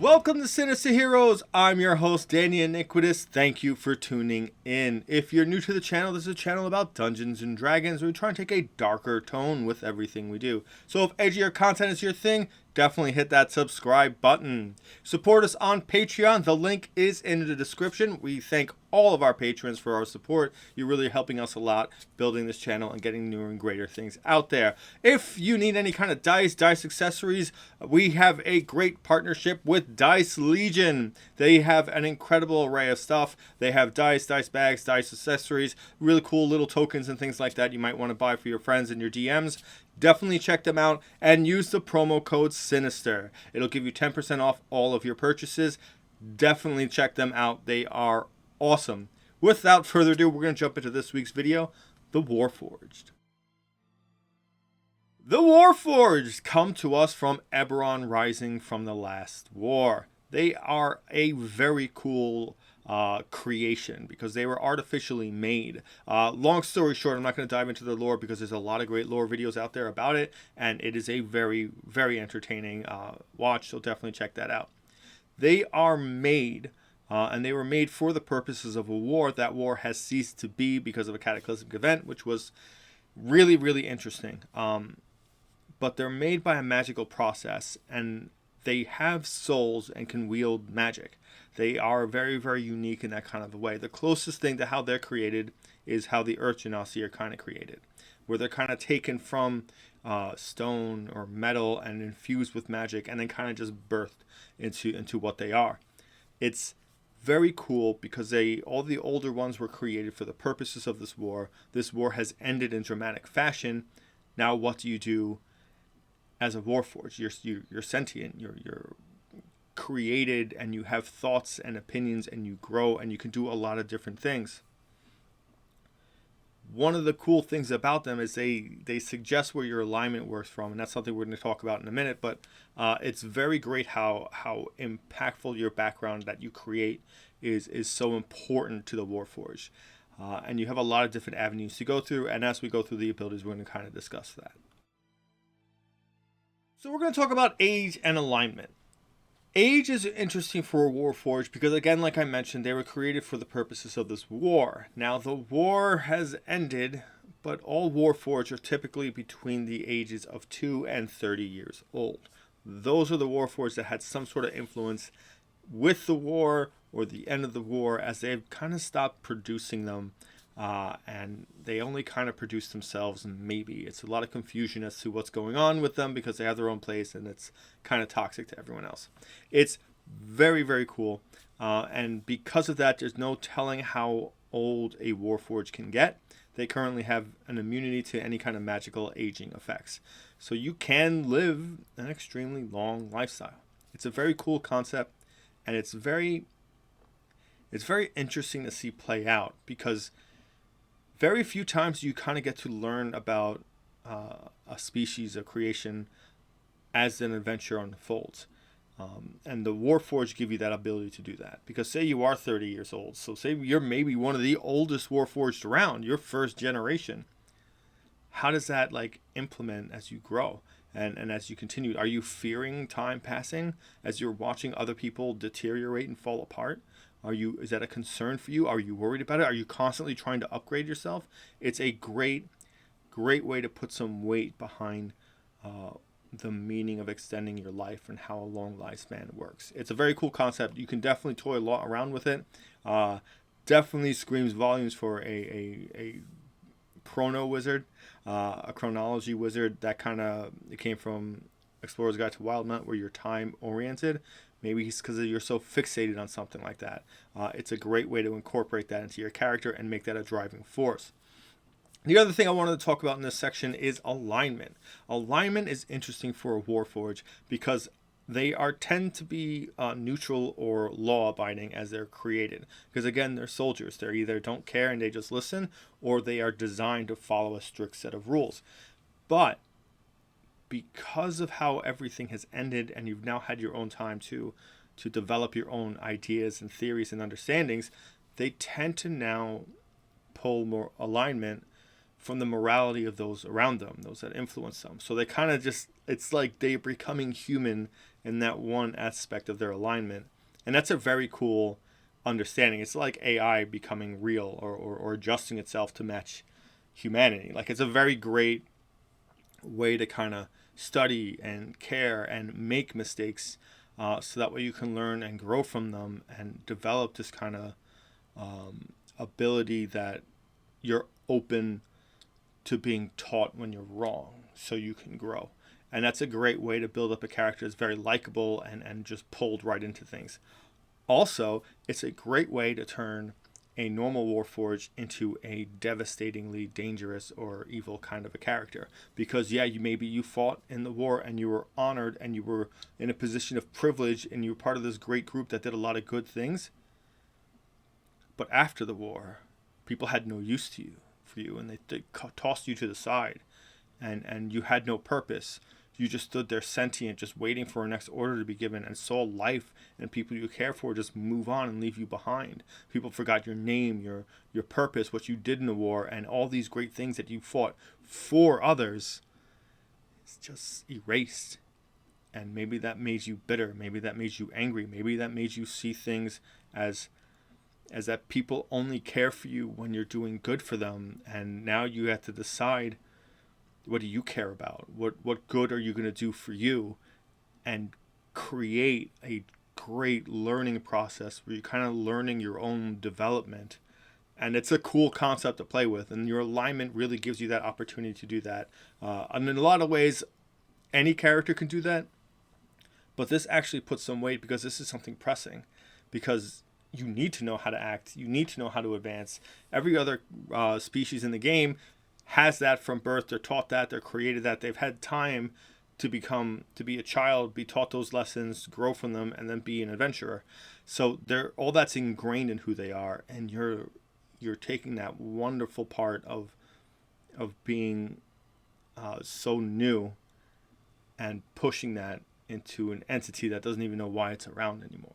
Welcome to Sinister Heroes. I'm your host, Danny Iniquitous. Thank you for tuning in. If you're new to the channel, this is a channel about Dungeons and Dragons. We try and take a darker tone with everything we do. So if edgier content is your thing, definitely hit that subscribe button. Support us on Patreon. The link is in the description. We thank all of our patrons for our support. You're really helping us a lot building this channel and getting newer and greater things out there. If you need any kind of dice accessories, we have a great partnership with Dice Legion. They have an incredible array of stuff. They have dice bags, dice accessories, really cool little tokens and things like that you might want to buy for your friends and your DMs. Definitely check them out and use the promo code Sinister. It'll give you 10% off all of your purchases. Definitely check them out. They are awesome. Without further ado, we're going to jump into this week's video, The Warforged. The Warforged come to us from Eberron Rising from the Last War. They are a very cool creation because they were artificially made. Long story short, I'm not going to dive into the lore because there's a lot of great lore videos out there about it, and it is a very, very entertaining watch, so definitely check that out. They are made, and they were made for the purposes of a war. That war has ceased to be because of a cataclysmic event, which was really, really interesting. But they're made by a magical process, and they have souls and can wield magic. They are very, very unique in that kind of a way. The closest thing to how they're created is how the Earth Genasi are kind of created, where they're kind of taken from stone or metal and infused with magic and then kind of just birthed into what they are. It's very cool because all the older ones were created for the purposes of this war. This war has ended in dramatic fashion. Now what do you do as a Warforged? You're sentient, you're created, and you have thoughts and opinions, and you grow, and you can do a lot of different things. One of the cool things about them is they suggest where your alignment works from, and that's something we're going to talk about in a minute, but it's very great how impactful your background that you create is so important to the Warforged. And you have a lot of different avenues to go through, and as we go through the abilities, we're going to kind of discuss that. So we're going to talk about age and alignment. Age is interesting for a Warforged because, again, like I mentioned, they were created for the purposes of this war. Now, the war has ended, but all Warforged are typically between the ages of 2 and 30 years old. Those are the Warforged that had some sort of influence with the war or the end of the war, as they've kind of stopped producing them. And they only kind of produce themselves, and maybe it's a lot of confusion as to what's going on with them because they have their own place and it's kind of toxic to everyone else. It's very, very cool, and because of that, there's no telling how old a Warforged can get. They currently have an immunity to any kind of magical aging effects, so you can live an extremely long lifestyle. It's a very cool concept, and it's very interesting to see play out because very few times you kind of get to learn about a species, a creation, as an adventure unfolds. And the Warforged give you that ability to do that. Because say you are 30 years old, so say you're maybe one of the oldest Warforged around, your first generation. How does that implement as you grow and as you continue? Are you fearing time passing as you're watching other people deteriorate and fall apart? Is that a concern for you? Are you worried about it? Are you constantly trying to upgrade yourself? It's a great way to put some weight behind the meaning of extending your life and how a long lifespan works. It's a very cool concept. You can definitely toy a lot around with it. Definitely screams volumes for a chrono wizard, a chronology wizard. That it came from Explorer's Guide to Wild Nut, where you're time oriented. Maybe it's because you're so fixated on something like that. It's a great way to incorporate that into your character and make that a driving force. The other thing I wanted to talk about in this section is alignment. Alignment is interesting for a Warforged because they tend to be neutral or law-abiding as they're created. Because again, they're soldiers. They either don't care and they just listen, or they are designed to follow a strict set of rules. But because of how everything has ended and you've now had your own time to develop your own ideas and theories and understandings, they tend to now pull more alignment from the morality of those around them, those that influence them. So they kind of just, it's like they're becoming human in that one aspect of their alignment. And that's a very cool understanding. It's like AI becoming real, or adjusting itself to match humanity. Like, it's a very great way to kind of study and care and make mistakes, so that way you can learn and grow from them and develop this kind of ability that you're open to being taught when you're wrong, so you can grow. And that's a great way to build up a character that's very likable and just pulled right into things. Also, it's a great way to turn a normal Warforged into a devastatingly dangerous or evil kind of a character. Because yeah, you fought in the war and you were honored and you were in a position of privilege and you were part of this great group that did a lot of good things. But after the war, people had no use for you, and they tossed you to the side, and you had no purpose. You just stood there sentient, just waiting for a next order to be given, and saw life and people you care for just move on and leave you behind. People forgot your name, your purpose, what you did in the war, and all these great things that you fought for others. It's just erased. And maybe that made you bitter. Maybe that made you angry. Maybe that made you see things as that people only care for you when you're doing good for them. And now you have to decide, what do you care about? What good are you going to do for you? And create a great learning process where you're kind of learning your own development. And it's a cool concept to play with. And your alignment really gives you that opportunity to do that. And in a lot of ways, any character can do that. But this actually puts some weight, because this is something pressing. Because you need to know how to act. You need to know how to advance. Every other species in the game has that from birth. They're taught that. They're created that. They've had time to be a child, be taught those lessons, grow from them, and then be an adventurer. So all that's ingrained in who they are, and you're taking that wonderful part of being so new and pushing that into an entity that doesn't even know why it's around anymore.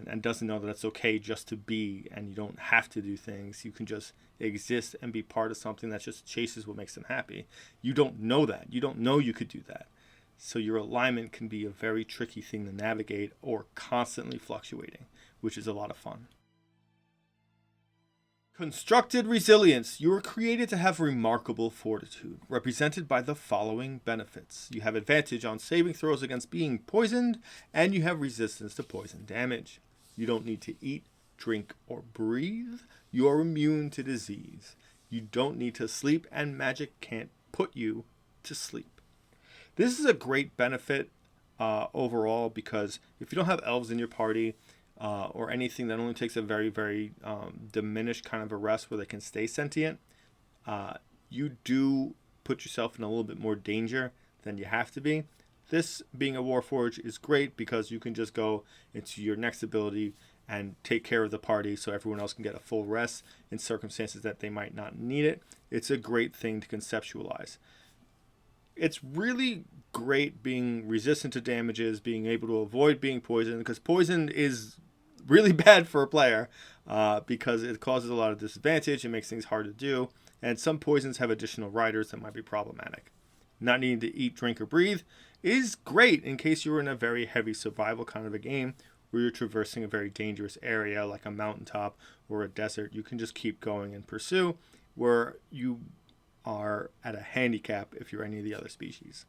And doesn't know that it's okay just to be, and you don't have to do things. You can just exist and be part of something that just chases what makes them happy. You don't know that. You don't know you could do that. So your alignment can be a very tricky thing to navigate, or constantly fluctuating, which is a lot of fun. Constructed resilience. You were created to have remarkable fortitude, represented by the following benefits. You have advantage on saving throws against being poisoned, and you have resistance to poison damage. You don't need to eat, drink, or breathe. You are immune to disease. You don't need to sleep, and magic can't put you to sleep. This is a great benefit overall, because if you don't have elves in your party, or anything that only takes a very, very diminished kind of a rest where they can stay sentient, you do put yourself in a little bit more danger than you have to be. This, being a Warforged, is great because you can just go into your next ability and take care of the party so everyone else can get a full rest in circumstances that they might not need it. It's a great thing to conceptualize. It's really great being resistant to damages, being able to avoid being poisoned, because poison is really bad for a player, because it causes a lot of disadvantage. It makes things hard to do, and some poisons have additional riders that might be problematic. Not needing to eat, drink, or breathe is great in case you're in a very heavy survival kind of a game where you're traversing a very dangerous area like a mountaintop or a desert. You can just keep going and pursue, where you are at a handicap if you're any of the other species.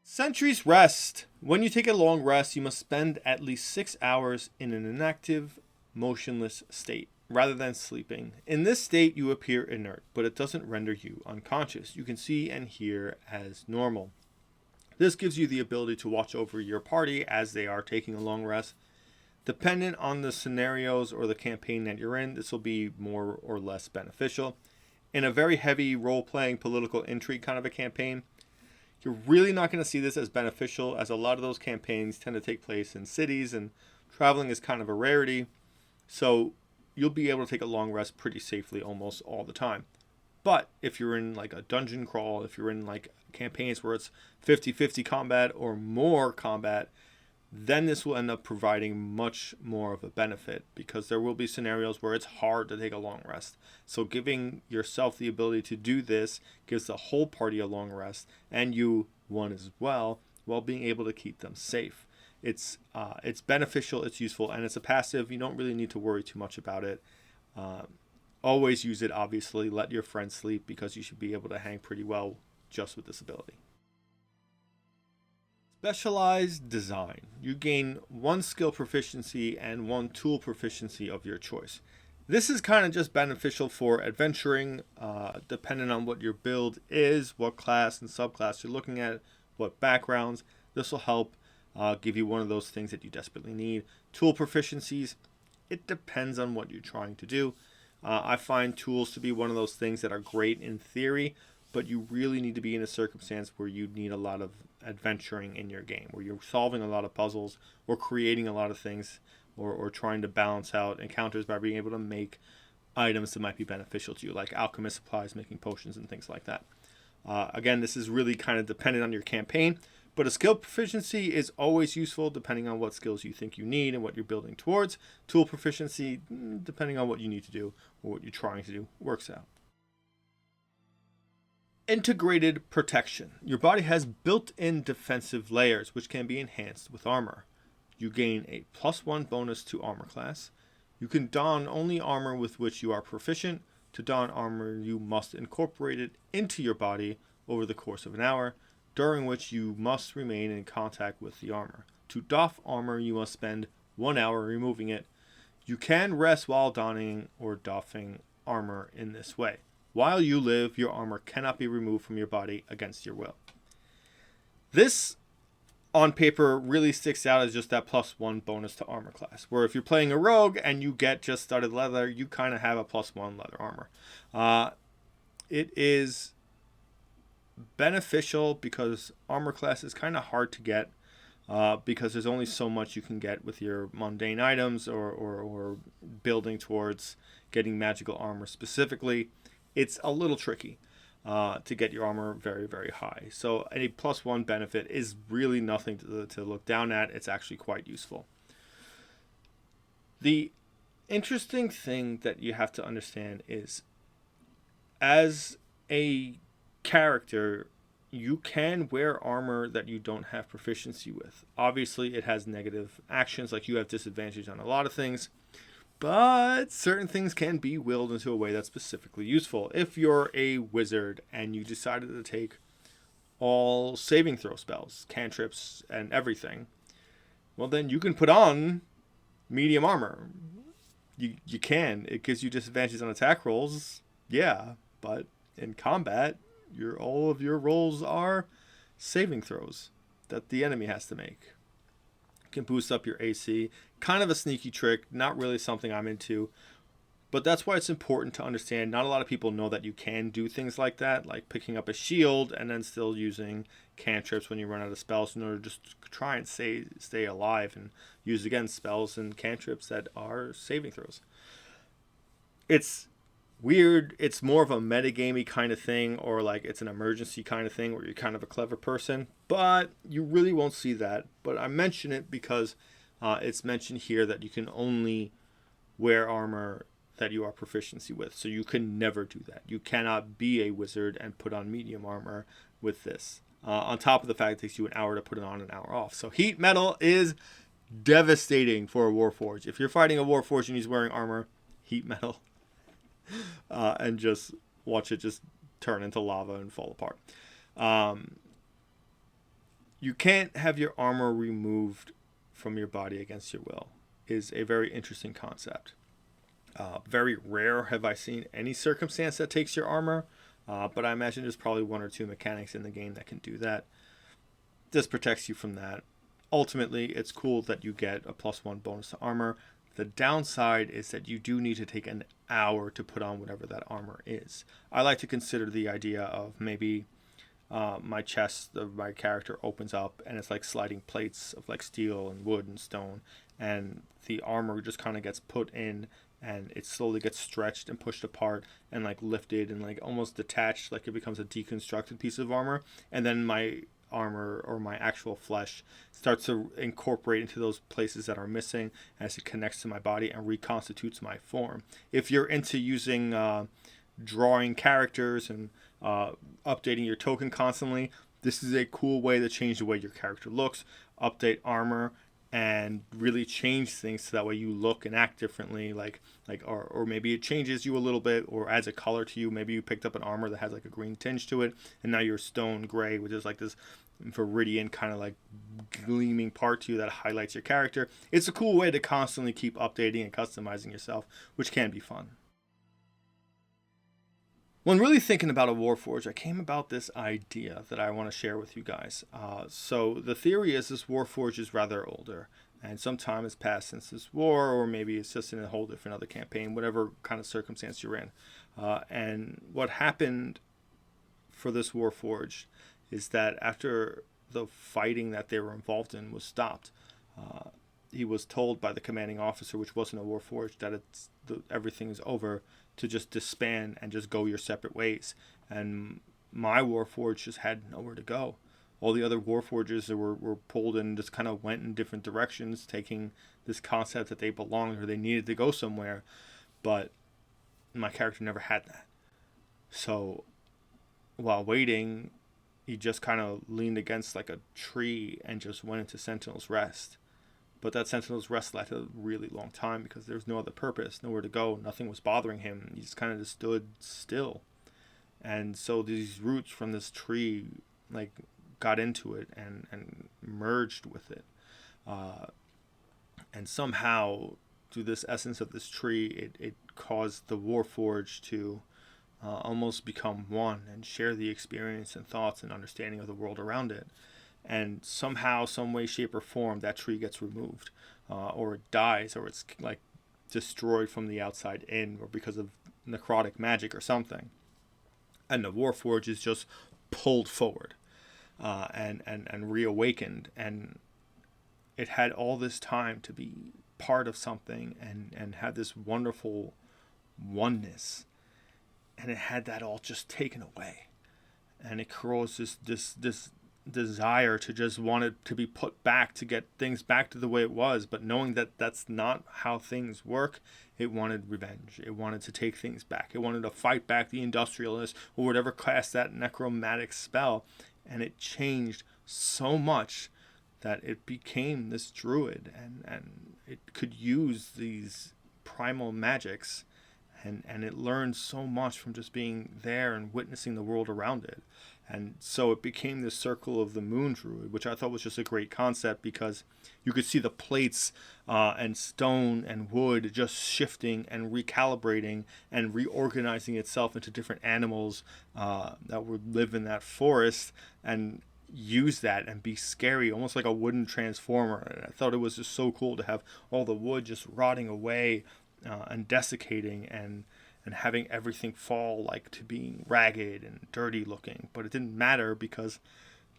Sentry's Rest. When you take a long rest, you must spend at least 6 hours in an inactive, motionless state, rather than sleeping. In this state, you appear inert, but it doesn't render you unconscious. You can see and hear as normal. This gives you the ability to watch over your party as they are taking a long rest. Dependent on the scenarios or the campaign that you're in, this will be more or less beneficial. In a very heavy role-playing political intrigue kind of a campaign, you're really not going to see this as beneficial, as a lot of those campaigns tend to take place in cities and traveling is kind of a rarity. So you'll be able to take a long rest pretty safely almost all the time. But if you're in like a dungeon crawl, if you're in like campaigns where it's 50-50 combat or more combat, then this will end up providing much more of a benefit, because there will be scenarios where it's hard to take a long rest. So giving yourself the ability to do this gives the whole party a long rest, and you one as well, while being able to keep them safe. It's beneficial, it's useful, and it's a passive. You don't really need to worry too much about it. Always use it, obviously. Let your friends sleep, because you should be able to hang pretty well just with this ability. Specialized design. You gain 1 skill proficiency and 1 tool proficiency of your choice. This is kind of just beneficial for adventuring, depending on what your build is, what class and subclass you're looking at, what backgrounds. This will help give you one of those things that you desperately need. Tool proficiencies, it depends on what you're trying to do. I find tools to be one of those things that are great in theory, but you really need to be in a circumstance where you need a lot of adventuring in your game, where you're solving a lot of puzzles or creating a lot of things, or trying to balance out encounters by being able to make items that might be beneficial to you, like alchemist supplies, making potions and things like that. Again, this is really kind of dependent on your campaign, but a skill proficiency is always useful depending on what skills you think you need and what you're building towards. Tool proficiency, depending on what you need to do or what you're trying to do, works out. Integrated protection. Your body has built-in defensive layers, which can be enhanced with armor. You gain a +1 bonus to armor class. You can don only armor with which you are proficient. To don armor, you must incorporate it into your body over the course of an hour, during which you must remain in contact with the armor. To doff armor, you must spend 1 hour removing it. You can rest while donning or doffing armor in this way. While you live, your armor cannot be removed from your body against your will. This, on paper, really sticks out as just that +1 bonus to armor class, where if you're playing a rogue and you get just studded leather, you kind of have a +1 leather armor. It is beneficial because armor class is kind of hard to get, because there's only so much you can get with your mundane items or building towards getting magical armor specifically. It's a little tricky to get your armor very, very high. So a +1 benefit is really nothing to look down at. It's actually quite useful. The interesting thing that you have to understand is, as a character, you can wear armor that you don't have proficiency with. Obviously, it has negative actions, like you have disadvantage on a lot of things, but certain things can be willed into a way that's specifically useful. If you're a wizard and you decided to take all saving throw spells, cantrips, and everything, well, then you can put on medium armor. You can. It gives you disadvantages on attack rolls, yeah, but in combat, all of your rolls are saving throws that the enemy has to make. Can boost up your AC. Kind of a sneaky trick, not really something I'm into, but that's why it's important to understand. Not a lot of people know that you can do things like that, like picking up a shield and then still using cantrips when you run out of spells in order to just try and stay alive and use again spells and cantrips that are saving throws. It's weird. It's more of a metagamey kind of thing, or like it's an emergency kind of thing where you're kind of a clever person, but you really won't see that. But I mention it because it's mentioned here that you can only wear armor that you are proficiency with, so you can never do that. You cannot be a wizard and put on medium armor with this, on top of the fact it takes you an hour to put it on, an hour off. So heat metal is devastating for a Warforged. If you're fighting a Warforged and he's wearing armor, heat metal, and just watch it just turn into lava and fall apart. You can't have your armor removed from your body against your will is a very interesting concept. Very rare have I seen any circumstance that takes your armor, but I imagine there's probably 1 or 2 mechanics in the game that can do that. This protects you from that. Ultimately, it's cool that you get a +1 bonus to armor. The downside is that you do need to take an hour to put on whatever that armor is. I like to consider the idea of maybe my chest of my character opens up and it's like sliding plates of like steel and wood and stone, and the armor just kind of gets put in and it slowly gets stretched and pushed apart and like lifted and like almost detached, like it becomes a deconstructed piece of armor, and then my armor or my actual flesh starts to incorporate into those places that are missing as it connects to my body and reconstitutes my form. If you're into using drawing characters and updating your token constantly, this is a cool way to change the way your character looks, update armor, and really change things so that way you look and act differently, or maybe it changes you a little bit or adds a color to you. Maybe you picked up an armor that has like a green tinge to it, and now you're stone gray, which is like this viridian kind of like gleaming part to you that highlights your character. It's a cool way to constantly keep updating and customizing yourself, which can be fun. When really thinking about a Warforged, I came about this idea that I want to share with you guys. So the theory is this Warforged is rather older, and some time has passed since this war, or maybe it's just in a whole different other campaign, whatever kind of circumstance you're in. And what happened for this Warforged is that after the fighting that they were involved in was stopped, he was told by the commanding officer, which wasn't a Warforged, that everything is over, to just disband and just go your separate ways. And my Warforged just had nowhere to go. All the other Warforges that were pulled and just kind of went in different directions, taking this concept that they belonged or they needed to go somewhere. But my character never had that. So while waiting, he just kind of leaned against like a tree and just went into Sentinel's Rest. But that Sentinel's Rest lasted a really long time because there was no other purpose, nowhere to go, nothing was bothering him. He just kind of just stood still. And so these roots from this tree like got into it and merged with it. And somehow, through this essence of this tree, it caused the Warforged to almost become one and share the experience and thoughts and understanding of the world around it. And somehow, some way, shape, or form, that tree gets removed, or it dies, or it's like destroyed from the outside in, or because of necrotic magic or something. And the Warforged is just pulled forward and reawakened, and it had all this time to be part of something and have this wonderful oneness, and it had that all just taken away, and it caused this desire to just want it to be put back, to get things back to the way it was, but knowing that that's not how things work, it wanted revenge. It wanted to take things back. It wanted to fight back the industrialists or whatever cast that necromantic spell, and it changed so much that it became this druid, and it could use these primal magics, and it learned so much from just being there and witnessing the world around it. And so it became this Circle of the Moon druid, which I thought was just a great concept because you could see the plates and stone and wood just shifting and recalibrating and reorganizing itself into different animals that would live in that forest and use that and be scary, almost like a wooden transformer. And I thought it was just so cool to have all the wood just rotting away and desiccating and having everything fall like to being ragged and dirty looking. But it didn't matter because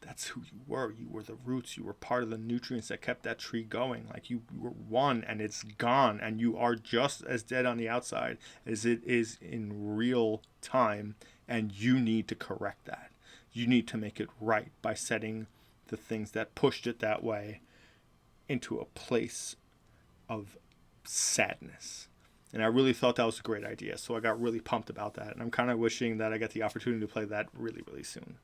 that's who you were. You were the roots. You were part of the nutrients that kept that tree going. Like you were one, and it's gone, and you are just as dead on the outside as it is in real time, and you need to correct that. You need to make it right by setting the things that pushed it that way into a place of sadness. And I really thought that was a great idea, so I got really pumped about that. And I'm kind of wishing that I get the opportunity to play that really, really soon.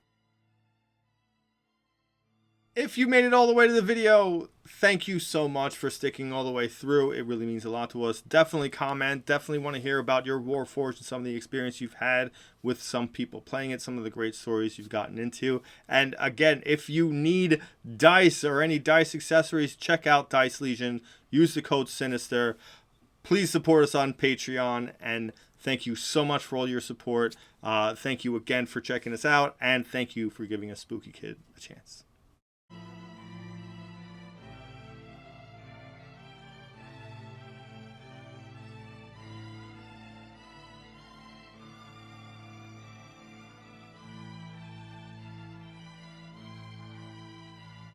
If you made it all the way to the video, thank you so much for sticking all the way through. It really means a lot to us. Definitely comment. Definitely want to hear about your Warforged and some of the experience you've had with some people playing it, some of the great stories you've gotten into. And again, if you need dice or any dice accessories, check out Dice Legion. Use the code Sinister. Please support us on Patreon, and thank you so much for all your support. Thank you again for checking us out, and thank you for giving us Spooky Kid a chance.